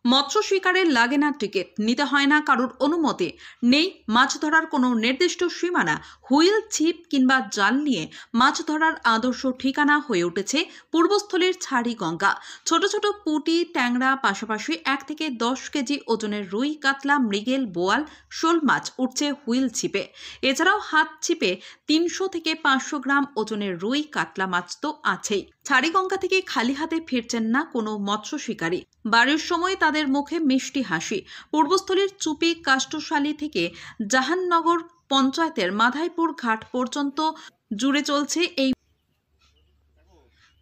মৎস্য শিকারের লাগে না টিকিট, নিতে হয় না কারোর অনুমতি, নেই মাছ ধরার কোনো নির্দিষ্ট সীমানা। হুইল, ছিপ কিংবা জাল নিয়ে মাছ ধরার আদর্শ ঠিকানা হয়ে উঠেছে পূর্বস্থলীর ছাড়িগঙ্গা। ছোট ছোট পুঁটি, ট্যাংরা, পাশাপাশি 1 থেকে 10 কেজি ওজনের রুই, কাতলা, মৃগেল, বোয়াল, শোল মাছ উঠছে হুইল ছিপে। এছাড়াও হাত ছিপে 300 থেকে 500 গ্রাম ওজনের রুই, কাতলা মাছ তো আছেই। ছাড়িগঙ্গা থেকে খালি হাতে ফিরছেন না কোনো মৎস্য শিকারী। বাড়ির সময় তাদের মুখে মিষ্টি হাসি। পূর্বস্থলীর চুপি, কাষ্টশালী থেকে জাহাননগর পঞ্চায়েতের মাধাইপুর ঘাট পর্যন্ত জুড়ে চলছে এই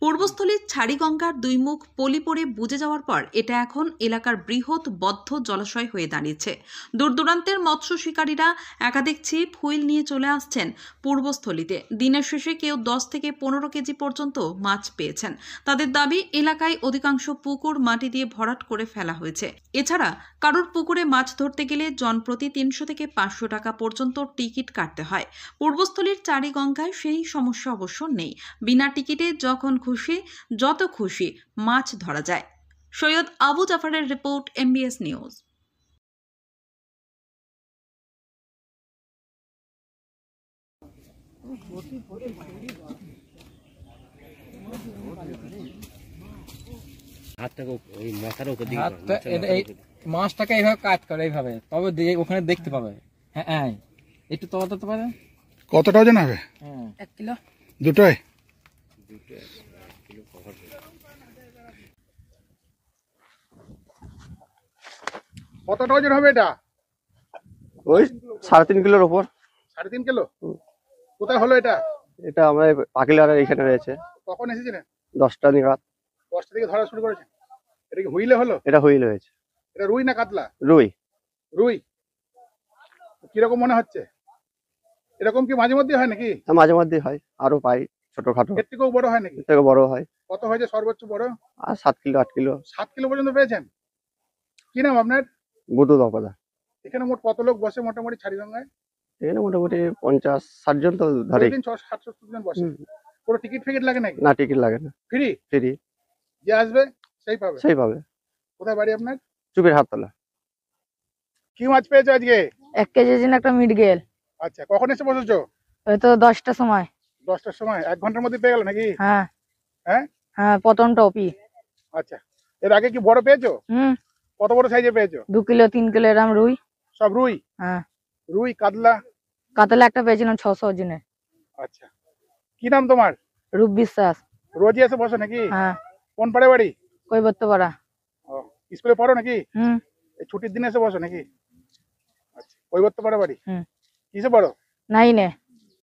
পূর্বস্থলীর ছাড়িগঙ্গার দুই মুখ পলি পড়ে বুজে যাওয়ার পর এটা এখন এলাকার বৃহৎ বদ্ধ জলাশয় হয়ে দাঁড়িয়েছে। দূর দূরান্তের মৎস্য শিকারীরা একাধিক ছিপ, হুইল নিয়ে চলে আসছেন পূর্বস্থলীতে। দিনের শেষে কেউ 10 থেকে 15 কেজি পর্যন্ত মাছ পেয়েছেন। তাদের দাবি, এলাকায় অধিকাংশ পুকুর মাটি দিয়ে ভরাট করে ফেলা হয়েছে। এছাড়া কারোর পুকুরে মাছ ধরতে গেলে জনপ্রতি 300 থেকে 500 টাকা পর্যন্ত টিকিট কাটতে হয়। পূর্বস্থলীর ছাড়িগঙ্গায় সেই সমস্যা অবশ্য নেই। বিনা টিকিটে যখন খুশি, যত খুশি মাছ ধরা যায়। সৈয়দ আবু জাফরের রিপোর্ট, MBS নিউজ। মাছটাকে এইভাবে কাজ করে, এইভাবে তবে ওখানে দেখতে পাবে। হ্যাঁ, একটু তলাতে পারে। কতটা ওজন হবে? 1 কিলো। দুটোই? কতটা ওজন হবে এটা? ওই 3.5 কিলোর উপর। 3.5 কিলো? কোথায় হলো এটা? এটা আমরা পাকিলার এখানে রয়েছে। কখন এসেছিলেন? 10টা নাগাদ। 10টা থেকে ধরা শুরু করেছেন? এটা কি হুইলে হলো? এটা হুইল হয়েছে। এটা রুই না কাতলা? রুই। রুই। কিরকম মনে হচ্ছে? এরকম কি মাঝে মধ্যে হয় নাকি? মাঝে মধ্যে হয়, আরো পাই ছোটখাটো। এর থেকেও বড় হয় নাকি? এর থেকে বড় হয়। কত হয়েছে সর্বোচ্চ বড়? আর 7 কিলো 8 কিলো। 7 কিলো পর্যন্ত পেয়েছেন? কি নাম আপনার? বুধু দপদা। এখানে মোট কত লোক বসে মোটামুটি ছাড়িগঙ্গায়? এখানে মোটামুটি 50-60 জন তো ধরে। প্রতিদিন 600-700 জন বসে। পুরো টিকিট ফিকিট লাগে নাকি? না, টিকিট লাগে না। ফ্রি? ফ্রি। যে আসবে সেই পাবে? সেই পাবে। কোথায় বাড়ি আপনার? চুপের হাততলা। কি মাছ পেয়েছো আজকে? 1 কেজি ওজন একটা মৃগেল। আচ্ছা, কখন এসে বসেছো? ওই তো 10টার সময়। 10টার সময়? 1 ঘন্টার মধ্যে পেয়ে গেল নাকি? হ্যাঁ হ্যাঁ হ্যাঁ, প্রথম টপি। আচ্ছা, এর আগে কি বড় পেয়েছো? কত বড় সাইজে পেয়েছো? 2 কিলো 3 কিলো এরকম রুই। সব রুই? হ্যাঁ। রুই, কাতলা? কাতলা একটা পেয়েছিলাম 600 ওজনে। আচ্ছা, কি নাম তোমার? রূপ বিশ্বাস। রোজই এসে বসো নাকি? হ্যাঁ। কোন পাড়ে বাড়ি? কৈবর্তপাড়া। ও, স্কুলে পড়ো নাকি? এই ছুটির দিনে এসে বসো নাকি? আচ্ছা, কৈবর্তপাড়া বাড়ি। কিসে পড়ো? 9-এ।